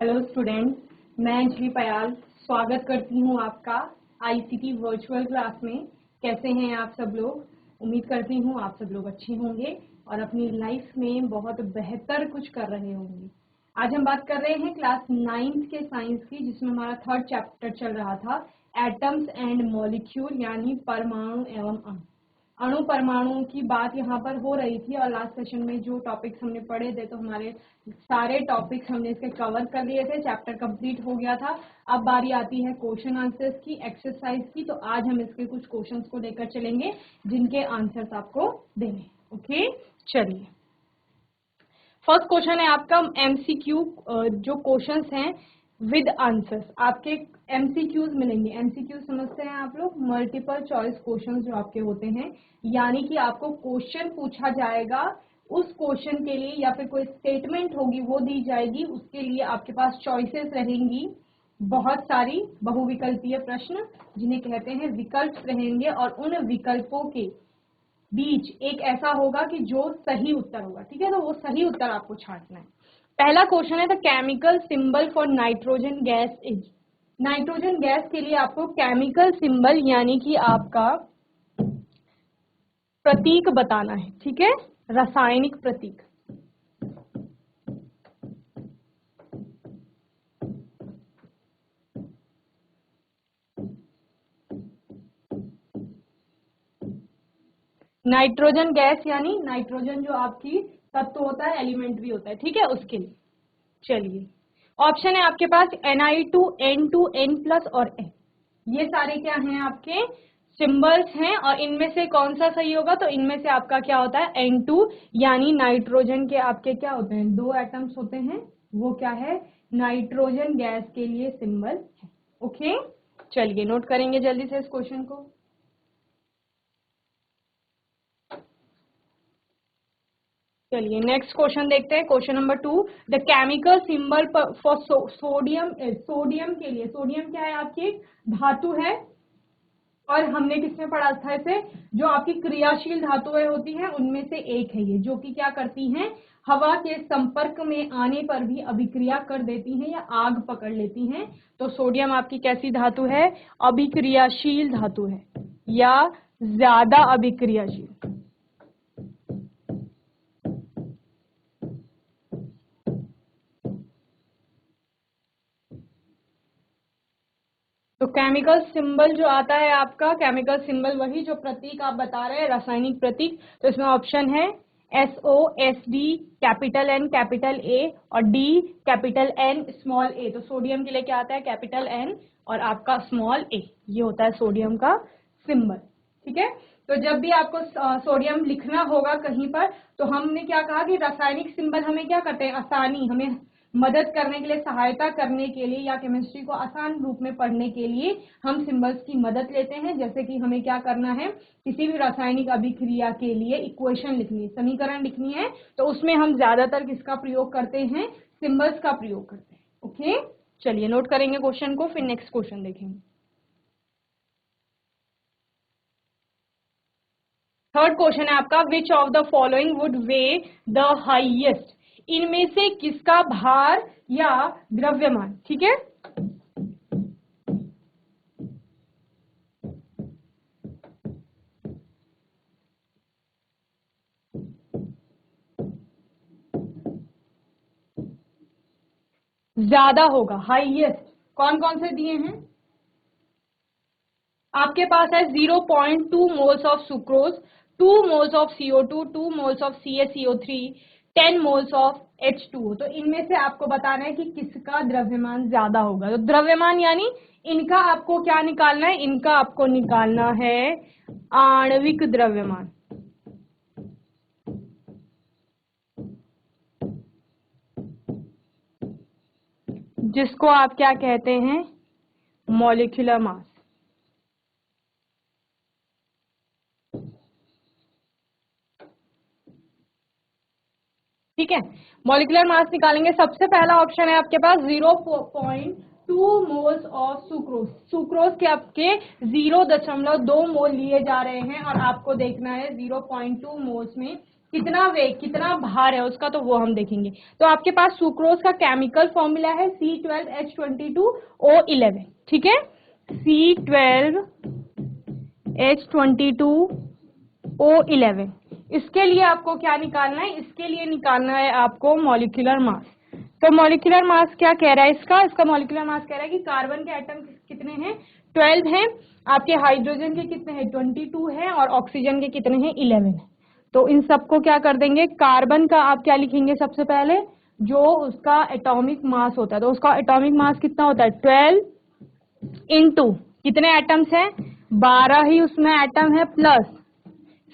Hello student, मैं अंजलि पयाल स्वागत करती हूँ आपका आईसीटी वर्चुअल क्लास में। कैसे हैं आप सब लोग? उम्मीद करती हूँ आप सब लोग अच्छे होंगे और अपनी लाइफ में बहुत बेहतर कुछ कर रहे होंगे। आज हम बात कर रहे हैं क्लास 9th के साइंस की, जिसमें हमारा 3rd चैप्टर चल रहा था एटम्स एंड मॉलिक्यूल, यानी परमाणु एवं अणु। अणु परमाणुओं की बात यहाँ पर हो रही थी और लास्ट सेशन में जो टॉपिक्स हमने पढ़े थे तो हमारे सारे टॉपिक्स हमने इसके कवर कर लिए थे, चैप्टर कंप्लीट हो गया था। अब बारी आती है क्वेश्चन आंसर्स की, एक्सरसाइज की। तो आज हम इसके कुछ क्वेश्चंस को लेकर चलेंगे जिनके आंसर्स आपको देने। ओके, चलिए। फर्स्ट क्वेश्चन है आपका एमसीक्यू, जो क्वेश्चंस हैं विद आंसर्स। आपके एमसीक्यूज मिलेंगे। एमसीक्यू समझते हैं आप लोग? मल्टीपल चॉइस क्वेश्चंस जो आपके होते हैं, यानी कि आपको क्वेश्चन पूछा जाएगा, उस क्वेश्चन के लिए या फिर कोई स्टेटमेंट होगी वो दी जाएगी, उसके लिए आपके पास चॉइसेस रहेंगी। बहुत सारी बहुविकल्पीय प्रश्न जिन्हें कहते हैं विकल्प रहेंगे, और उन विकल्पों के बीच एक ऐसा होगा कि जो सही उत्तर होगा। ठीक है, तो वो सही उत्तर आपको छांटना है। पहला क्वेश्चन है the chemical symbol for nitrogen gas is. Nitrogen gas के लिए आपको केमिकल सिंबल यानी कि आपका प्रतीक बताना है। ठीक है, रासायनिक प्रतीक। नाइट्रोजन गैस यानी नाइट्रोजन जो आपकी तत्व होता है, एलिमेंट भी होता है। ठीक है, उसके लिए चलिए ऑप्शन है आपके पास Ni2, N2, N+ और N। ये सारे क्या हैं? आपके सिंबल्स हैं, और इनमें से कौन सा सही होगा? तो इनमें से आपका क्या होता है? N2, यानी नाइट्रोजन के आपके क्या होते हैं? 2 एटम्स होते हैं। वो क्या है? नाइट्रोजन गैस के लिए सिंबल है। ओके, चलिए नोट करेंगे जल्दी से इस क्वेश्चन को। चलिए नेक्स्ट क्वेश्चन देखते हैं। Question number 2, the chemical symbol for sodium. Sodium के लिए, सोडियम क्या है? आपकी एक धातु है, और हमने किसमें पढ़ा था इसे? जो आपकी क्रियाशील धातुएं होती हैं उनमें से एक है ये, जो कि क्या करती हैं? हवा के संपर्क में आने पर भी अभिक्रिया कर देती हैं या आग पकड़ लेती हैं। तो सोडियम आपकी कैसी धातु है? अभिक्रियाशील धातु है, या ज्यादा अभिक्रियाशील। तो केमिकल सिंबल जो आता है आपका, केमिकल सिंबल वही जो प्रतीक आप बता रहे हैं, रासायनिक प्रतीक। तो इसमें ऑप्शन है SO, SD, capital N, capital A, और D, capital N, small a। तो सोडियम के लिए क्या आता है? कैपिटल N और आपका स्मॉल a। ये होता है सोडियम का सिंबल। ठीक है, तो जब भी आपको सोडियम लिखना होगा कहीं पर, तो हमने क्या कहा कि रासायनिक सिंबल हमें क्या करते हैं? आसानी, हमें मदद करने के लिए, सहायता करने के लिए, या केमिस्ट्री को आसान रूप में पढ़ने के लिए हम सिंबल्स की मदद लेते हैं। जैसे कि हमें क्या करना है? किसी भी रासायनिक अभिक्रिया के लिए इक्वेशन लिखनी है, समीकरण लिखनी है, तो उसमें हम ज्यादातर किसका प्रयोग करते हैं? सिंबल्स का प्रयोग करते हैं। ओके, चलिए नोट करेंगे क्वेश्चन को, फिर नेक्स्ट क्वेश्चन देखेंगे। थर्ड क्वेश्चन है आपका, which of the following would way the highest. इनमें से किसका भार या द्रव्यमान, ठीक है, ज्यादा होगा? हाईएस्ट कौन कौन से दिए हैं आपके पास? है 0.2 moles of sucrose, 2 moles of CO2, 2 moles of CaCO3, 10 moles of H2O। तो इनमें से आपको बताना है कि किसका द्रव्यमान ज्यादा होगा। तो द्रव्यमान यानी इनका आपको क्या निकालना है? इनका आपको निकालना है आणविक द्रव्यमान, जिसको आप क्या कहते हैं? Molecular mass. ठीक है, मॉलिक्यूलर मास निकालेंगे। सबसे पहला ऑप्शन है आपके पास 0.2 मोल्स ऑफ सुक्रोज। सुक्रोज के आपके 0.2 मोल लिए जा रहे हैं, और आपको देखना है 0.2 मोल्स में कितना वेट, कितना भार है उसका, तो वो हम देखेंगे। तो आपके पास सुक्रोज का केमिकल फॉर्मूला है C12H22O11, ठीक है, C12H22O11। इसके लिए आपको क्या निकालना है, इसके लिए निकालना है आपको मॉलिक्यूलर मास। तो मॉलिक्यूलर मास क्या कह रहा है इसका, इसका मॉलिक्यूलर मास कह रहा है कि कार्बन के एटम कितने हैं, 12 हैं, आपके हाइड्रोजन के कितने हैं, 22 हैं, और ऑक्सीजन के कितने हैं, 11 हैं। तो इन सबको क्या कर देंगे, कार्बन का आप क्या लिखेंगे, सबसे पहले जो उसका एटॉमिक मास होता है, तो उसका एटॉमिक मास कितना होता है, 12 इंटू कितने एटम्स हैं, 12 ही उसमें एटम है, प्लस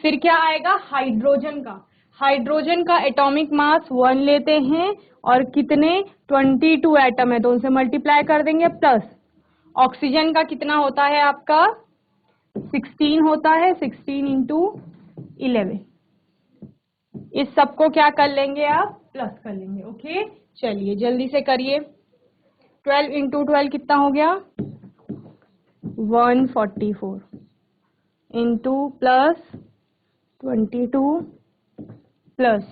फिर क्या आएगा, हाइड्रोजन का, हाइड्रोजन का एटॉमिक मास 1 लेते हैं, और कितने, 22 एटम है तो उनसे मल्टीप्लाई कर देंगे, प्लस ऑक्सीजन का कितना होता है आपका, 16 होता है, 16 इंटू 11। इस सबको क्या कर लेंगे आप, प्लस कर लेंगे। ओके, चलिए जल्दी से करिए, 12 इंटू 12 कितना हो गया, 144 इंटू प्लस 22 प्लस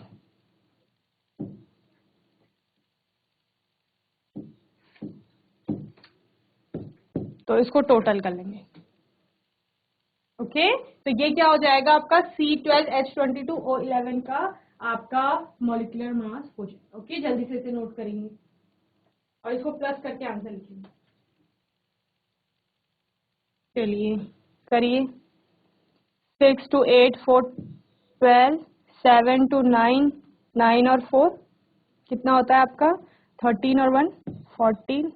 तो इसको टोटल कर लेंगे। ओके, तो ये क्या हो जाएगा आपका C12H22O11 का आपका मॉलिक्यूलर मास हो जाएगा। ओके, जल्दी से इसे नोट करेंगे और इसको प्लस करके आंसर लिखेंगे। चलिए करिए, 6 to 8 4 12, 7 to 9 9 और 4 कितना होता है आपका, 13 और 1 14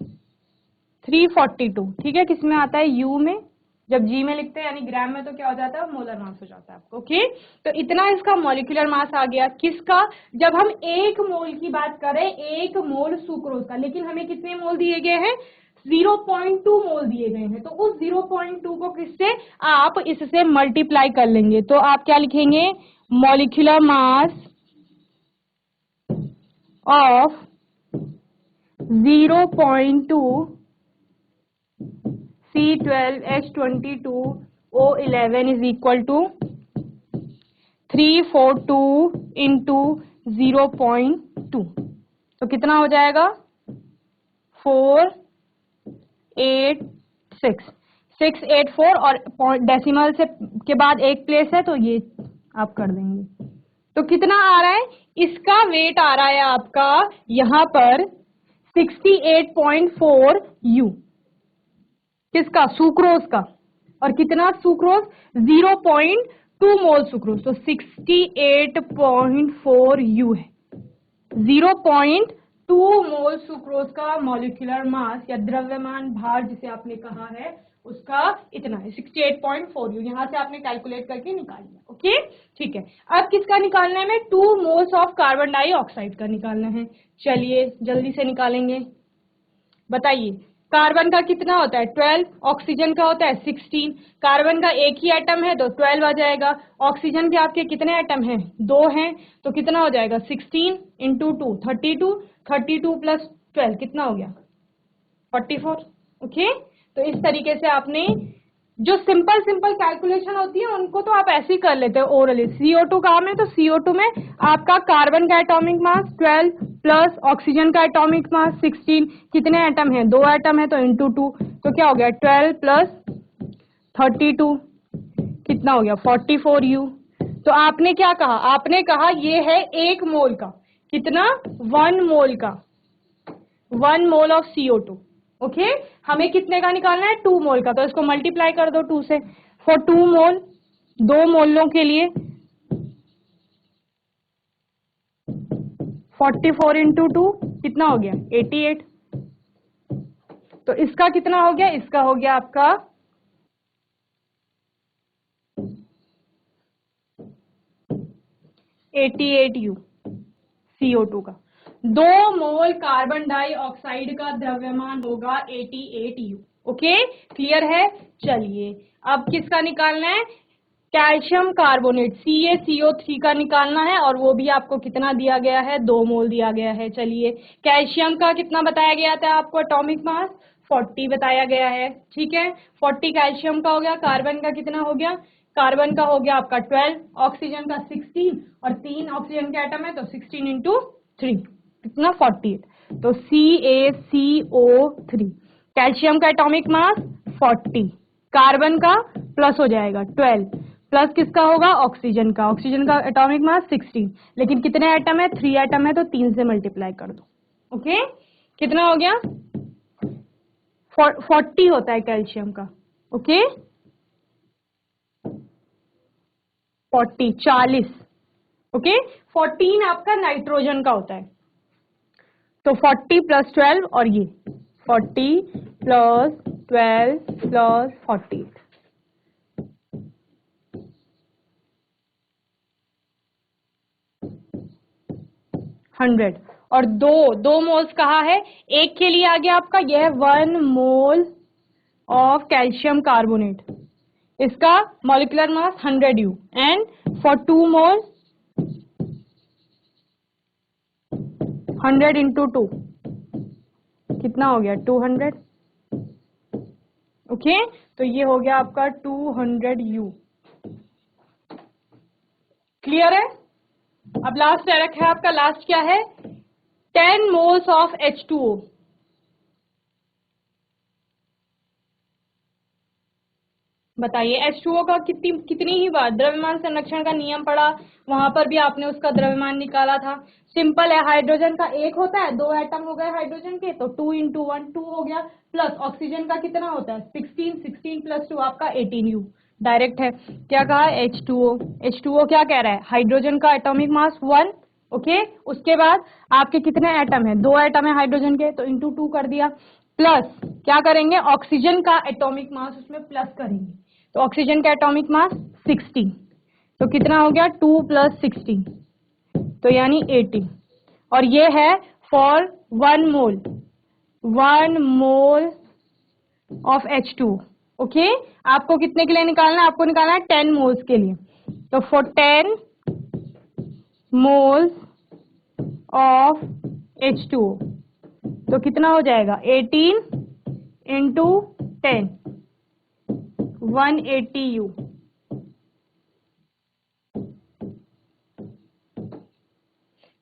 342, ठीक है, किसमें आता है, यू में, जब जी में लिखते हैं यानी ग्राम में तो क्या हो जाता है, मोलर मास हो जाता है आपको। ओके, तो इतना इसका मॉलिक्यूलर मास आ गया किसका, जब हम 1 मोल की बात करें, 1 मोल सुक्रोज का, लेकिन हमें कितने मोल दिए गए हैं, 0.2 मोल दिए गए हैं, तो उस 0.2 को किससे, आप इससे मल्टीप्लाई कर लेंगे, तो आप क्या लिखेंगे, molecular mass of 0.2 C12H22O11 is equal to 342 into 0.2, तो कितना हो जाएगा, 684, और डेसिमल से के बाद एक प्लेस है तो ये आप कर देंगे, तो कितना आ रहा है, इसका वेट आ रहा है आपका यहां पर 68.4 U, किसका, सुक्रोज का, और कितना सुक्रोज, 0.2 मोल सुक्रोज, तो 68.4 U है, 0.2 मोल सुक्रोज का मॉलिक्यूलर मास या द्रव्यमान भार जिसे आपने कहा है, उसका इतना है 68.4 U, यहां से आपने कैलकुलेट करके निकाल लिया। ओके, ठीक है, अब किसका निकालना है, हमें 2 मोल्स ऑफ कार्बन डाइऑक्साइड का निकालना है। चलिए जल्दी से निकालेंगे, बताइए, कार्बन का कितना होता है, 12, ऑक्सीजन का होता है 16, कार्बन का एक ही एटम है तो 12 आ जाएगा, ऑक्सीजन के आपके कितने एटम हैं, 2 हैं, तो कितना हो जाएगा, 16 इंटू 2 32, 32 प्लस 12 कितना हो गया, 44। ओके, तो इस तरीके से आपने जो सिंपल सिंपल कैलकुलेशन होती है उनको तो आप ऐसे ही कर लेते हो ओरली। CO2 काम है तो CO2 में आपका कार्बन का एटॉमिक मास 12 प्लस ऑक्सीजन का एटॉमिक मास 16, कितने एटम है, 2 एटम है तो इंटू 2, तो क्या हो गया, 12 प्लस 32 कितना हो गया, 44 U। तो आपने क्या कहा, आपने कहा ये है 1 मोल का, कितना, 1 मोल का, 1 मोल ऑफ CO2। ओके, हमें कितने का निकालना है, 2 मोल का, तो इसको मल्टीप्लाई कर दो 2 से, फॉर 2 मोल, 2 मोलों के लिए 44 इंटू 2 कितना हो गया, 88, तो इसका कितना हो गया, इसका हो गया आपका 88 U CO2 का। 2 मोल कार्बन डाइऑक्साइड का द्रव्यमान होगा 88 U। ओके, क्लियर है। चलिए अब किसका निकालना है, कैल्शियम कार्बोनेट CaCO3 का निकालना है, और वो भी आपको कितना दिया गया है, 2 मोल दिया गया है। चलिए, कैल्शियम का कितना बताया गया था आपको, एटॉमिक मास 40 बताया गया है, ठीक है, 40 कैल्शियम का हो गया, कार्बन का कितना हो गया, कार्बन का हो गया आपका 12, ऑक्सीजन का 16 और 3 ऑक्सीजन के एटम है तो 16 इंटू 3 कितना 48, तो CaCO3। कैल्शियम का एटॉमिक मास 40, कार्बन का प्लस हो जाएगा 12 प्लस किसका होगा ऑक्सीजन का एटॉमिक मास 16, लेकिन कितने एटम है 3 एटम है तो 3 से मल्टीप्लाई कर दो। ओके कितना हो गया 40 होता है कैल्शियम का। ओके 40। ओके 14 आपका नाइट्रोजन का होता है, तो 40 प्लस 12 और ये 40 प्लस 12 प्लस 40 100 और दो मोल्स कहा है, एक के लिए आ गया आपका यह 1 मोल ऑफ कैल्शियम कार्बोनेट, इसका molecular mass 100 U and for 2 mole 100 into 2 कितना हो गया 200। ओके तो ये हो गया आपका 200 U। क्लियर है। अब लास्ट डायरेक्ट है आपका, लास्ट क्या है 10 मोल्स ऑफ H2O। बताइए H2O का कितनी ही बार द्रव्यमान संरक्षण का नियम पढ़ा, वहां पर भी आपने उसका द्रव्यमान निकाला था। सिंपल है, हाइड्रोजन का एक होता है, 2 एटम हो गए हाइड्रोजन के तो 2 इंटू 1 2 हो गया, प्लस ऑक्सीजन का कितना होता है 16 प्लस 2 आपका 18 U। डायरेक्ट है। क्या कहा H2O क्या कह रहा है हाइड्रोजन का एटॉमिक मास 1। ओके उसके बाद आपके कितने एटम है 2 एटम है हाइड्रोजन के तो इंटू 2 कर दिया, प्लस क्या करेंगे ऑक्सीजन का एटॉमिक मास उसमें प्लस करेंगे, तो ऑक्सीजन का एटॉमिक मास 16 तो कितना हो गया 2 प्लस 16 तो यानी 80 और ये है for 1 mole of H2। Okay आपको कितने के लिए निकालना है, आपको निकालना है 10 मोल्स के लिए, तो फॉर 10 मोल्स ऑफ H2O तो कितना हो जाएगा 18 इंटू 10 180 U।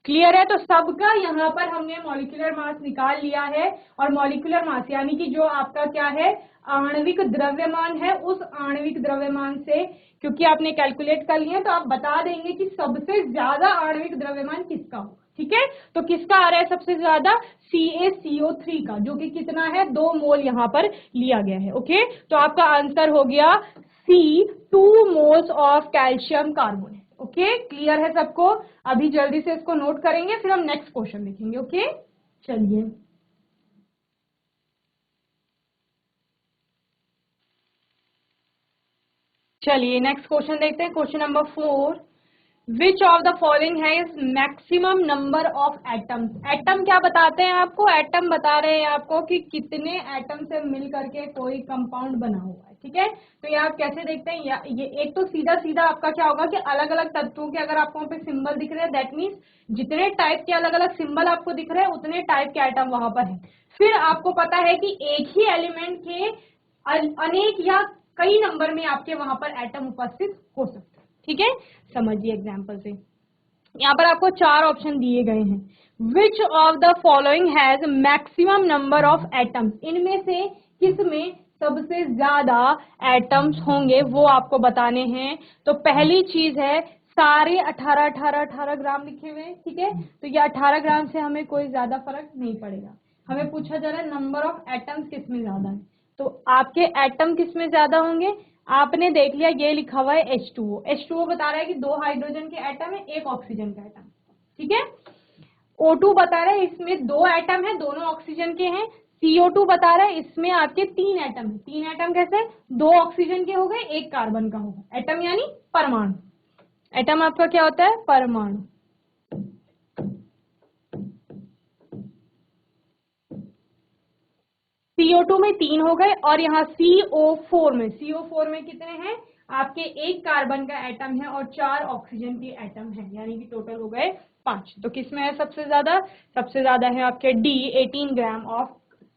क्लियर है। तो सबका यहाँ पर हमने मॉलिक्यूलर मास निकाल लिया है, और मॉलिक्यूलर मास यानी कि जो आपका क्या है आणविक द्रव्यमान है, उस आणविक द्रव्यमान से क्योंकि आपने कैलकुलेट कर लिया तो आप बता देंगे कि सबसे ज्यादा आणविक द्रव्यमान किसका हो। ठीक है तो किसका आ रहा है सबसे ज्यादा CaCO3 का, जो कि कितना है 2 मोल यहाँ पर लिया गया है। ओके तो आपका आंसर हो गया C 2 moles of calcium carbonate. Okay clear है सबको। अभी जल्दी से इसको नोट करेंगे फिर हम नेक्स्ट क्वेश्चन देखेंगे। ओके चलिए नेक्स्ट क्वेश्चन देखते हैं। Question number 4, which of the following has maximum number of atoms. Atom क्या बताते हैं आपको, एटम बता रहे हैं आपको कि कितने एटम से मिल करके कोई कंपाउंड बना हुआ है। ठीक है तो ये आप कैसे देखते हैं, ये एक तो सीधा सीधा आपका क्या होगा कि अलग अलग तत्वों के अगर आपको वहां पे सिंबल दिख रहे हैं दैट मीन्स जितने टाइप के अलग अलग सिंबल आपको दिख रहे हैं उतने टाइप के एटम वहां पर है। फिर आपको पता है कि एक ही एलिमेंट के अनेक या कई नंबर में आपके वहां पर एटम उपस्थित हो सकते हैं। ठीक है समझिए एग्जाम्पल से, यहाँ पर आपको 4 ऑप्शन दिए गए हैं। Which of the following has maximum number of atoms, इनमें से किस में सबसे ज्यादा एटम्स होंगे वो आपको बताने हैं। तो पहली चीज है सारे 18 ग्राम लिखे हुए हैं। ठीक है तो ये 18 ग्राम से हमें कोई ज्यादा फर्क नहीं पड़ेगा, हमें पूछा जा रहा है नंबर ऑफ एटम्स किस में ज्यादा है, तो आपके एटम किस में ज्यादा होंगे। आपने देख लिया ये लिखा हुआ है H2O बता रहा है कि 2 हाइड्रोजन के एटम है 1 ऑक्सीजन का एटम। ठीक है O2 बता रहा है इसमें 2 एटम है दोनों ऑक्सीजन के हैं। CO2 बता रहा है इसमें आपके 3 एटम है, 3 एटम कैसे 2 ऑक्सीजन के हो गए 1 कार्बन का होगा। एटम यानी परमाणु, एटम आपका क्या होता है परमाणु। CO2 में 3 हो गए और यहाँ CO4 में कितने हैं आपके 1 कार्बन का एटम है और 4 ऑक्सीजन के एटम है, यानी कि टोटल हो गए 5। तो किसमें है सबसे ज्यादा है आपके D 18 gram of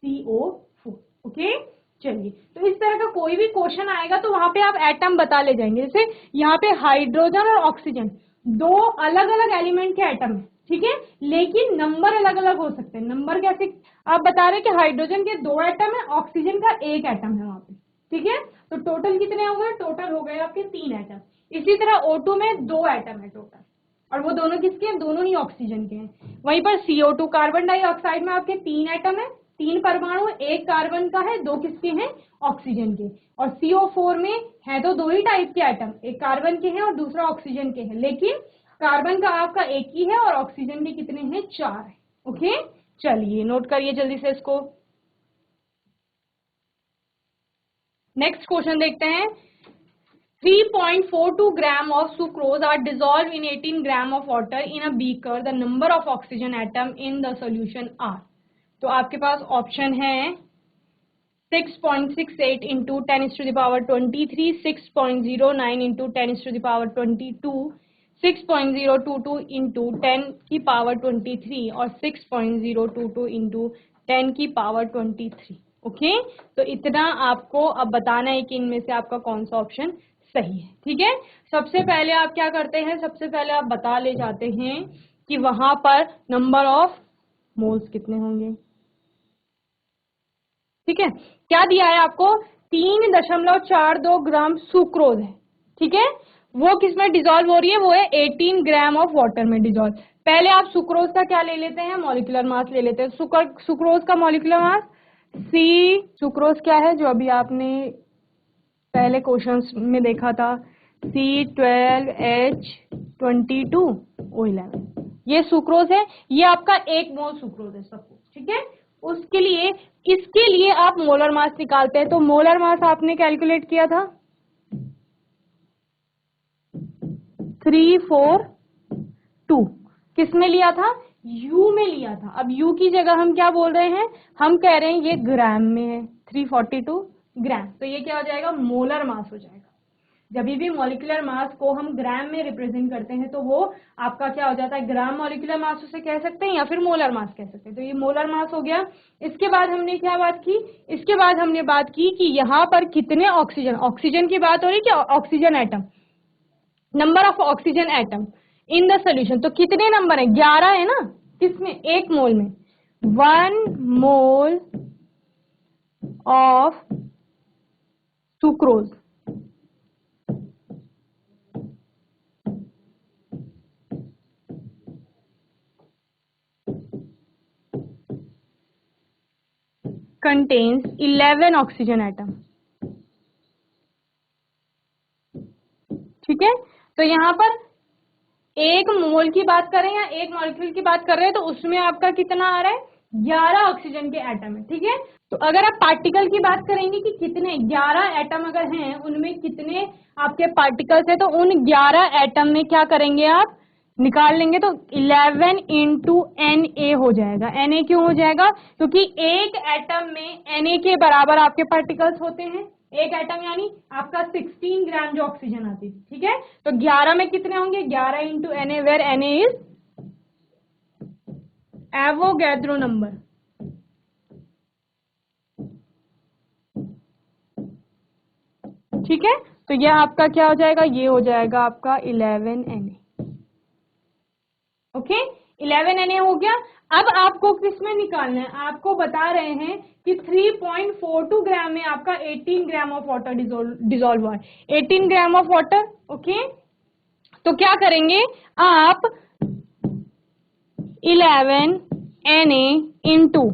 CO4। Okay चलिए, तो इस तरह का कोई भी क्वेश्चन आएगा तो वहां पे आप एटम बता ले जाएंगे। जैसे यहाँ पे हाइड्रोजन और ऑक्सीजन दो अलग अलग एलिमेंट के एटम है, ठीक है, लेकिन नंबर अलग अलग हो सकते हैं। नंबर कैसे आप बता रहे हैं कि हाइड्रोजन के 2 एटम है, ऑक्सीजन का 1 एटम है वहां पे, ठीक है, तो टोटल कितने हो गए? टोटल हो गए आपके 3 एटम। इसी तरह O2 में 2 एटम है टोटल, और वो दोनों किसके हैं? दोनों ही ऑक्सीजन के हैं। वहीं पर CO2 कार्बन डाइऑक्साइड में आपके 3 एटम है, 3 परमाणु, 1 कार्बन का है, 2 किसके हैं? ऑक्सीजन के। और CO4 में है तो 2 ही टाइप के एटम, एक कार्बन के हैं और दूसरा ऑक्सीजन के हैं, लेकिन कार्बन का आपका 1 ही है और ऑक्सीजन के कितने हैं? 4 है। ओके, चलिए नोट करिए जल्दी से इसको। नेक्स्ट क्वेश्चन देखते हैं। 3.42 gram of sucrose are dissolved in 18 gram of water in a beaker. The number of oxygen atom in the solution are. तो आपके पास ऑप्शन है 6.68 into 10 to the power 23, 6.09 into 10 to the power 22, 6.022 into 10 की power 23 और 6.022 into 10 की power 23। Okay, तो इतना आपको अब बताना है कि इनमें से आपका कौन सा ऑप्शन सही है। ठीक है, सबसे पहले आप क्या करते हैं? सबसे पहले आप बता ले जाते हैं कि वहां पर नंबर ऑफ मोल्स कितने होंगे। ठीक है, क्या दिया है आपको? 3.42 ग्राम सुक्रोज है, ठीक है, वो किसमें डिजोल्व हो रही है? वो है 18 ग्राम ऑफ वाटर में डिजोल्व। पहले आप सुक्रोज का क्या ले लेते हैं? मॉलिक्यूलर मास ले लेते हैं। सुक्रोज का मॉलिक्यूलर मास सी। सुक्रोज क्या है जो अभी आपने पहले क्वेश्चंस में देखा था? C12H22O11, ये सुक्रोज है, ये आपका 1 मोल सुक्रोज है सब कुछ। ठीक है, उसके लिए इसके लिए आप मोलर मास निकालते हैं, तो मोलर मास आपने कैलकुलेट किया था 342, किस में लिया था? U में लिया था। अब U की जगह हम क्या बोल रहे हैं? हम कह रहे हैं ये ग्राम में है, 342 ग्राम, तो ये क्या हो जाएगा? मोलर मास हो जाएगा। जब भी मॉलिक्यूलर मास को हम ग्राम में रिप्रेजेंट करते हैं तो वो आपका क्या हो जाता है? ग्राम मॉलिक्यूलर मास उसे कह सकते हैं या फिर मोलर मास कह सकते हैं। तो ये मोलर मास हो गया। इसके बाद हमने क्या बात की? इसके बाद हमने बात की कि यहाँ पर कितने ऑक्सीजन, ऑक्सीजन की बात हो रही है, oxygen atom, number of oxygen atom in the solution. तो कितने नंबर है? 11 है ना, किसमें? 1 मोल में। 1 mole of sucrose contains 11 oxygen atom. ठीक है, तो यहां पर 1 मोल की बात करें या 1 मॉलिक्यूल की बात कर रहे हैं तो उसमें आपका कितना आ रहा है? 11 ऑक्सीजन के एटम है। ठीक है, तो अगर आप पार्टिकल की बात करेंगे कि कितने 11 एटम अगर हैं, उनमें कितने आपके पार्टिकल्स है, तो उन 11 एटम में क्या करेंगे आप? निकाल लेंगे, तो 11 into Na हो जाएगा। Na क्यों हो जाएगा? क्योंकि एक एटम में Na के बराबर आपके पार्टिकल्स होते हैं। एक एटम यानी आपका 16 ग्राम जो ऑक्सीजन आती है। ठीक है, तो 11 में कितने होंगे? 11 into Na, where Na is Avogadro number. ठीक है, तो यह आपका क्या हो जाएगा? ये हो जाएगा आपका 11 Na। ओके, 11 Na हो गया। अब आपको किसमें निकालना है? आपको बता रहे हैं कि 3.42 ग्राम में आपका 18 ग्राम ऑफ वाटर डिजोल्व हुआ है। 18 ग्राम ऑफ वाटर। ओके, तो क्या करेंगे आप? 11 Na इंटू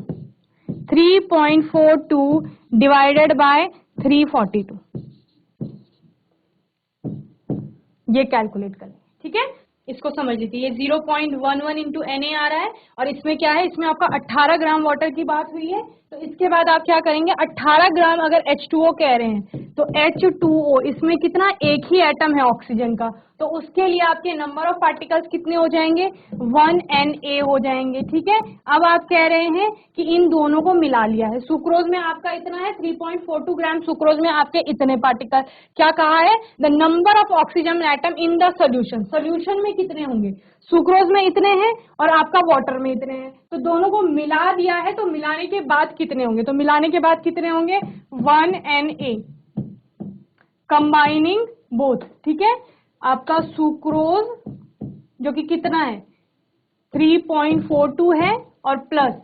3.42 डिवाइडेड बाय 342, ये कैलकुलेट करें। ठीक है, इसको समझ लीजिए, ये 0.11 इंटू Na आ रहा है और इसमें क्या है? इसमें आपका 18 ग्राम वाटर की बात हुई है। तो इसके बाद आप क्या करेंगे? 18 ग्राम अगर H2O कह रहे हैं तो H2O, इसमें कितना? 1 ही एटम है ऑक्सीजन का, तो उसके लिए आपके नंबर ऑफ पार्टिकल्स कितने हो जाएंगे, 1Na हो जाएंगे। ठीक है, अब आप कह रहे हैं कि इन दोनों को मिला लिया है, सुक्रोज में आपका इतना है 3.42 ग्राम सुक्रोज में आपके इतने पार्टिकल, क्या कहा है, the number of oxygen atom in the solution, solution में कितने होंगे, सुक्रोज में इतने हैं और आपका वाटर में इतने हैं, तो दोनों को मिला दिया है, तो मिलाने के बाद कितने होंगे, तो मिलाने के बाद कितने होंगे 1Na कंबाइनिंग बोथ। ठीक है, आपका सुक्रोज जो कि कितना है 3.42 है और प्लस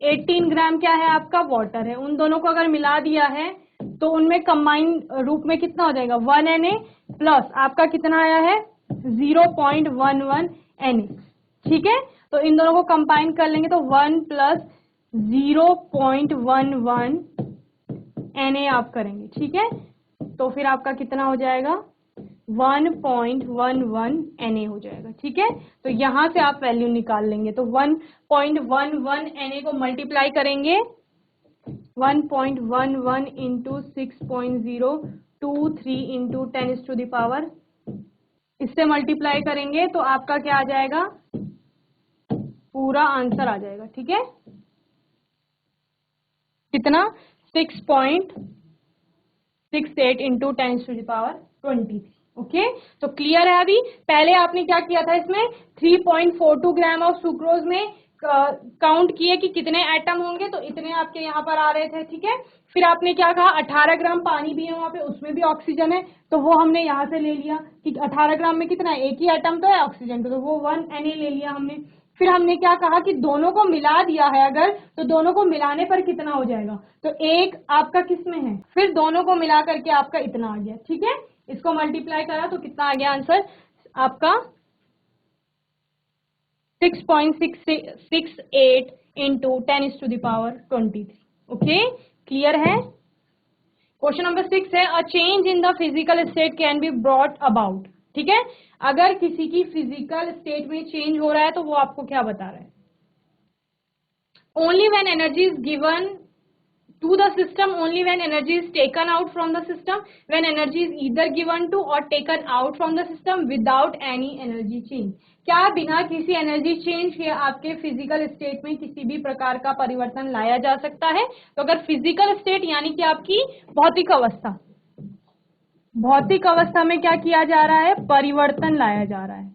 18 ग्राम क्या है आपका वाटर है, उन दोनों को अगर मिला दिया है तो उनमें कंबाइन रूप में कितना हो जाएगा 1Na प्लस आपका कितना आया है 0.11 Na। ठीक है, तो इन दोनों को कंबाइन कर लेंगे तो 1 प्लस 0.11 Na आप करेंगे। ठीक है, तो फिर आपका कितना हो जाएगा 1.11 Na हो जाएगा। ठीक है, तो यहां से आप वैल्यू निकाल लेंगे, तो 1.11 Na को मल्टीप्लाई करेंगे 1.11 इंटू 6.023 इंटू 10⁻⁴, इससे मल्टीप्लाई करेंगे तो आपका क्या आ जाएगा, पूरा आंसर आ जाएगा। ठीक है, कितना 6.68 इंटू 10⁻23। ओके, तो क्लियर है। अभी पहले आपने क्या किया था, इसमें 3.42 ग्राम ऑफ सुक्रोज में काउंट किए कि कितने एटम होंगे, तो इतने आपके यहाँ पर आ रहे थे। ठीक है, फिर आपने क्या कहा 18 ग्राम पानी भी है वहां पे, उसमें भी ऑक्सीजन है, तो वो हमने यहाँ से ले लिया कि 18 ग्राम में कितना है, एक ही एटम तो है ऑक्सीजन, तो वो 1Na ले लिया हमने। फिर हमने क्या कहा कि दोनों को मिला दिया है अगर, तो दोनों को मिलाने पर कितना हो जाएगा, तो एक आपका किस में है, फिर दोनों को मिला करके आपका इतना आ गया। ठीक है, इसको मल्टीप्लाई करा तो कितना आ गया आंसर आपका 6.68 इंटू 10⁻23। ओके, क्लियर है। क्वेश्चन नंबर 6 है, a change in the physical state can be brought about. ठीक है, अगर किसी की फिजिकल स्टेट में चेंज हो रहा है तो वो आपको क्या बता रहा है, only when energy is given to the system, only when energy is taken out from the system, when energy is either given to or taken out from the system without any energy change। क्या बिना किसी energy change के आपके physical state में किसी भी प्रकार का परिवर्तन लाया जा सकता है, तो अगर फिजिकल स्टेट यानी कि आपकी भौतिक अवस्था, भौतिक अवस्था में क्या किया जा रहा है, परिवर्तन लाया जा रहा है।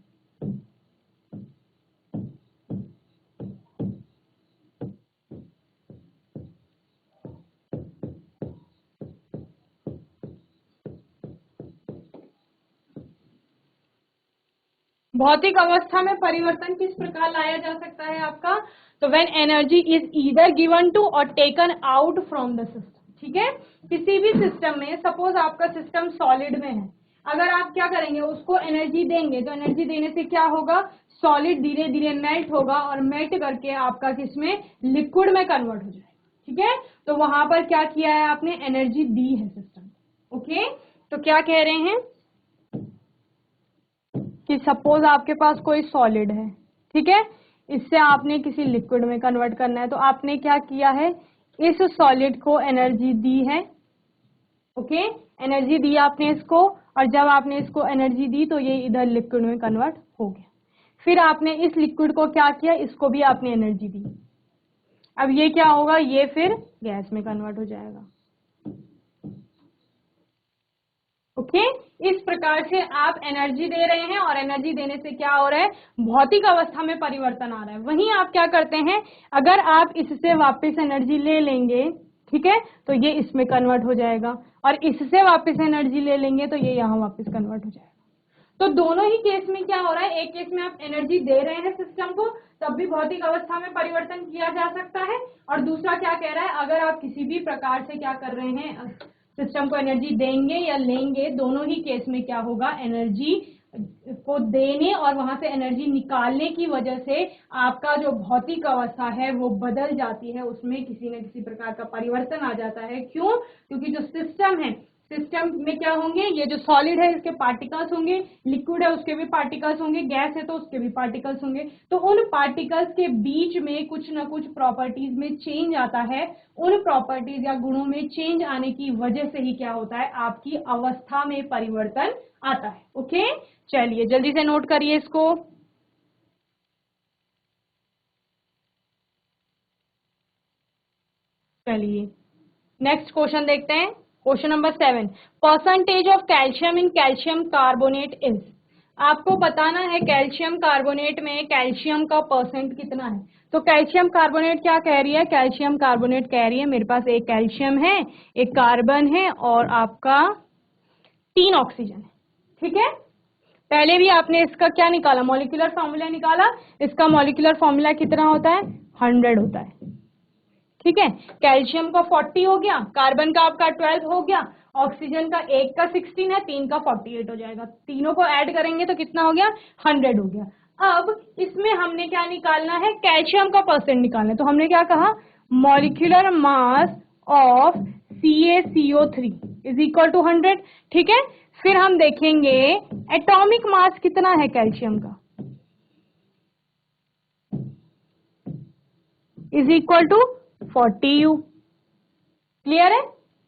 भौतिक अवस्था में परिवर्तन किस प्रकार लाया जा सकता है आपका, तो when energy is either given to और taken out from the system. ठीक है, किसी भी सिस्टम में, सपोज आपका सिस्टम सॉलिड में है, अगर आप क्या करेंगे, उसको एनर्जी देंगे, तो एनर्जी देने से क्या होगा, सॉलिड धीरे धीरे मेल्ट होगा और मेल्ट करके आपका किसमें, लिक्विड में कन्वर्ट हो जाएगा। ठीक है, तो वहां पर क्या किया है आपने, एनर्जी दी है सिस्टम। ओके, तो क्या कह रहे हैं कि सपोज आपके पास कोई सॉलिड है, ठीक है, इससे आपने किसी लिक्विड में कन्वर्ट करना है, तो आपने क्या किया है, इस सॉलिड को एनर्जी दी है। ओके, एनर्जी दी आपने इसको, और जब आपने इसको एनर्जी दी तो ये इधर लिक्विड में कन्वर्ट हो गया। फिर आपने इस लिक्विड को क्या किया, इसको भी आपने एनर्जी दी, अब ये क्या होगा, ये फिर गैस में कन्वर्ट हो जाएगा। ओके, इस प्रकार से आप एनर्जी दे रहे हैं और एनर्जी देने से क्या हो रहा है, भौतिक अवस्था में परिवर्तन आ रहा है। वहीं आप क्या करते हैं, अगर आप इससे वापस एनर्जी ले लेंगे, ठीक है, तो ये इसमें कन्वर्ट हो जाएगा, और इससे वापस एनर्जी ले लेंगे तो ये यहाँ वापस कन्वर्ट हो जाएगा। तो दोनों ही केस में क्या हो रहा है, एक केस में आप एनर्जी दे रहे हैं सिस्टम को, तब भी भौतिक अवस्था में परिवर्तन किया जा सकता है, और दूसरा क्या कह रहा है, अगर आप किसी भी प्रकार से क्या कर रहे हैं, सिस्टम को एनर्जी देंगे या लेंगे, दोनों ही केस में क्या होगा, एनर्जी को देने और वहां से एनर्जी निकालने की वजह से आपका जो भौतिक अवस्था है वो बदल जाती है, उसमें किसी न किसी प्रकार का परिवर्तन आ जाता है। क्यों, क्योंकि जो सिस्टम है, सिस्टम में क्या होंगे, ये जो सॉलिड है इसके पार्टिकल्स होंगे, लिक्विड है उसके भी पार्टिकल्स होंगे, गैस है तो उसके भी पार्टिकल्स होंगे, तो उन पार्टिकल्स के बीच में कुछ ना कुछ प्रॉपर्टीज में चेंज आता है। उन प्रॉपर्टीज या गुणों में चेंज आने की वजह से ही क्या होता है, आपकी अवस्था में परिवर्तन आता है। ओके, चलिए जल्दी से नोट करिए इसको। चलिए नेक्स्ट क्वेश्चन देखते हैं। Question number 7, percentage of calcium in calcium carbonate is. आपको बताना है कैल्शियम कार्बोनेट में कैल्शियम का परसेंट कितना है। तो कैल्शियम कार्बोनेट क्या कह रही है, कैल्शियम कार्बोनेट कह रही है मेरे पास एक कैल्शियम है, एक कार्बन है और आपका 3 ऑक्सीजन है। ठीक है, पहले भी आपने इसका क्या निकाला, मॉलिक्यूलर फॉर्मूला निकाला। इसका मॉलिक्यूलर फॉर्मूला कितना होता है, 100 होता है। ठीक है, कैल्शियम का 40 हो गया, कार्बन का आपका 12 हो गया, ऑक्सीजन का एक का 16 है, 3 का 48 हो जाएगा। तीनों को ऐड करेंगे तो कितना हो गया, 100 हो गया। अब इसमें हमने क्या निकालना है, कैल्शियम का परसेंट निकालना है। तो हमने क्या कहा, molecular mass of CaCO3 is equal to 100। ठीक है, फिर हम देखेंगे एटॉमिक मास कितना है कैल्शियम का, is equal to 40U। Clear है,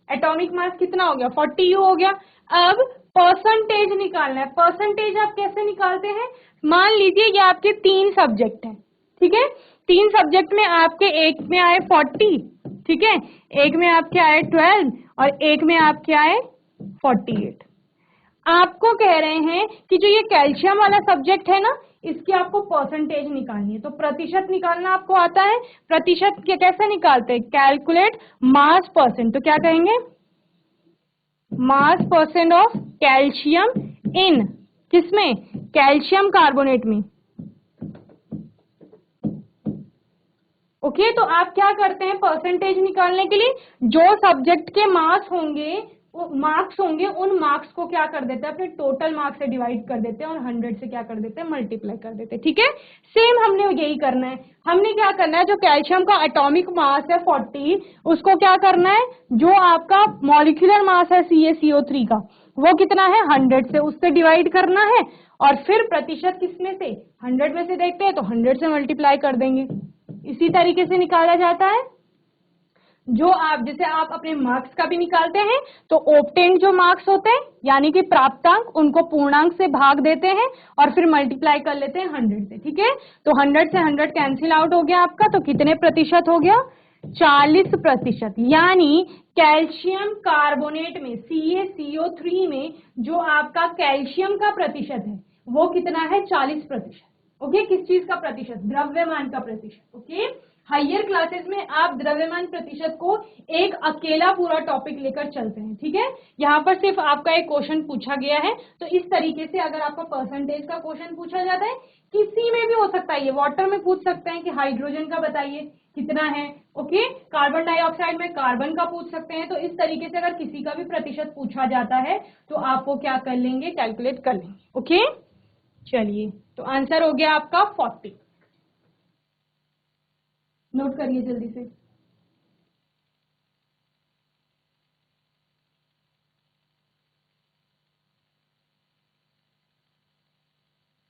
एटॉमिक मास कितना हो गया, 40U हो गया। अब परसेंटेज निकालना है। परसेंटेज आप कैसे निकालते हैं, मान लीजिए ये आपके 3 सब्जेक्ट हैं। ठीक है, 3 सब्जेक्ट में आपके एक में आए 40, ठीक है, एक में आपके आए 12 और एक में आपके आए 48। आपको कह रहे हैं कि जो ये कैल्शियम वाला सब्जेक्ट है ना, इसकी आपको परसेंटेज निकालनी है। तो प्रतिशत निकालना आपको आता है। प्रतिशत कैसे निकालते हैं, कैलकुलेट मास परसेंट। तो क्या कहेंगे, मास परसेंट ऑफ कैल्शियम इन, किसमें, कैल्शियम कार्बोनेट में। ओके, तो आप क्या करते हैं परसेंटेज निकालने के लिए, जो सब्जेक्ट के मास होंगे, मार्क्स होंगे, उन मार्क्स को क्या कर देते हैं, अपने टोटल मार्क्स से डिवाइड कर देते हैं और 100 से क्या कर देते हैं, मल्टीप्लाई कर देते हैं। ठीक है, सेम हमने यही करना है। हमने क्या करना है, जो कैल्शियम का एटॉमिक मास है 40, उसको क्या करना है, जो आपका मॉलिक्यूलर मास है CaCO3 का, वो कितना है, 100 से, उससे डिवाइड करना है। और फिर प्रतिशत किसमें से, 100 में से देखते हैं तो 100 से मल्टीप्लाई कर देंगे। इसी तरीके से निकाला जाता है। जो आप, जैसे आप अपने मार्क्स का भी निकालते हैं, तो ऑब्टेन जो मार्क्स होते हैं यानी कि प्राप्तांक, उनको पूर्णांक से भाग देते हैं और फिर मल्टीप्लाई कर लेते हैं 100 से। ठीक है, तो 100 से 100 कैंसिल आउट हो गया आपका, तो कितने प्रतिशत हो गया, 40%। यानी कैल्शियम कार्बोनेट में CaCO3 में जो आपका कैल्शियम का प्रतिशत है वो कितना है, 40%। ओके, किस चीज का प्रतिशत, द्रव्यमान का प्रतिशत। ओके, हायर क्लासेस में आप द्रव्यमान प्रतिशत को एक अकेला पूरा टॉपिक लेकर चलते हैं। ठीक है, यहाँ पर सिर्फ आपका एक क्वेश्चन पूछा गया है। तो इस तरीके से अगर आपका परसेंटेज का क्वेश्चन पूछा जाता है, किसी में भी हो सकता है, ये वाटर में पूछ सकते हैं कि हाइड्रोजन का बताइए कितना है। ओके, कार्बन डाइऑक्साइड में कार्बन का पूछ सकते हैं। तो इस तरीके से अगर किसी का भी प्रतिशत पूछा जाता है तो आप वो क्या कर लेंगे, कैलकुलेट कर लेंगे। ओके, चलिए, तो आंसर हो गया आपका 40। नोट करिए जल्दी से।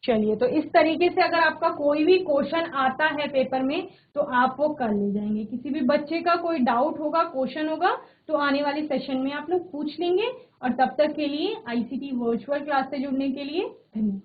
चलिए, तो इस तरीके से अगर आपका कोई भी क्वेश्चन आता है पेपर में तो आप वो कर ले जाएंगे। किसी भी बच्चे का कोई डाउट होगा, क्वेश्चन होगा, तो आने वाले सेशन में आप लोग पूछ लेंगे। और तब तक के लिए ICT वर्चुअल क्लास से जुड़ने के लिए धन्यवाद।